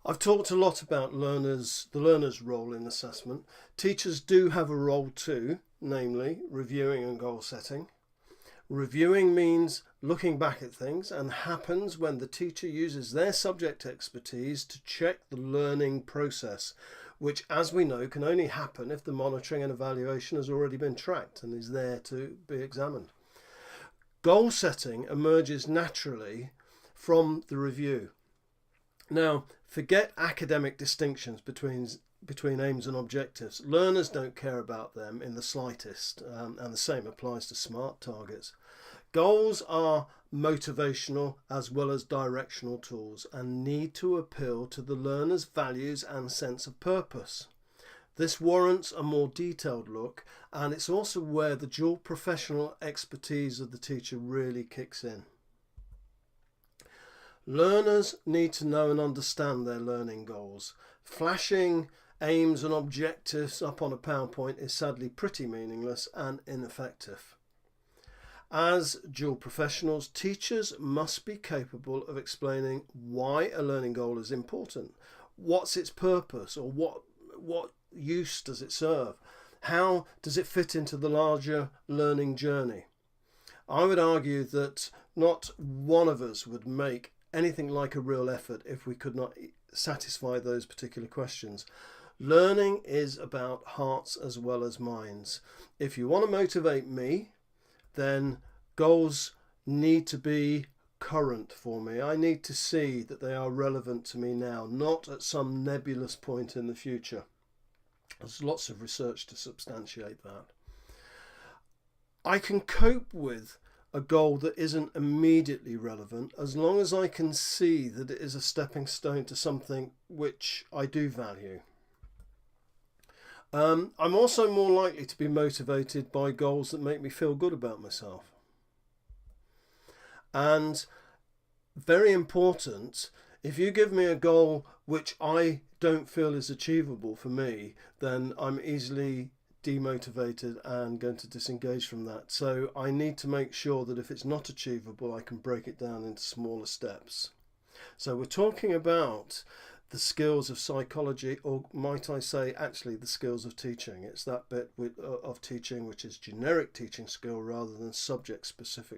I've talked a lot about the learner's role in assessment. Teachers do have a role too, namely reviewing and goal setting. Reviewing means looking back at things and happens when the teacher uses their subject expertise to check the learning process, which, as we know, can only happen if the monitoring and evaluation has already been tracked and is there to be examined. Goal setting emerges naturally from the review. Now, forget academic distinctions between aims and objectives. Learners don't care about them in the slightest, and the same applies to SMART targets. Goals are motivational as well as directional tools and need to appeal to the learner's values and sense of purpose. This warrants a more detailed look, and it's also where the dual professional expertise of the teacher really kicks in. Learners need to know and understand their learning goals. Flashing aims and objectives up on a PowerPoint is sadly pretty meaningless and ineffective. As dual professionals, teachers must be capable of explaining why a learning goal is important, what's its purpose, or what use does it serve, how does it fit into the larger learning journey. I would argue that not one of us would make anything like a real effort if we could not satisfy those particular questions. Learning is about hearts as well as minds. If you want to motivate me, then goals need to be current for me. I need to see that they are relevant to me now, not at some nebulous point in the future. There's lots of research to substantiate that. I can cope with a goal that isn't immediately relevant as long as I can see that it is a stepping stone to something which I do value. I'm also more likely to be motivated by goals that make me feel good about myself. And very important, if you give me a goal which I don't feel is achievable for me, then I'm easily demotivated and going to disengage from that. So I need to make sure that if it's not achievable, I can break it down into smaller steps. So we're talking about the skills of psychology, or might I say actually the skills of teaching. It's that bit of teaching which is generic teaching skill rather than subject specific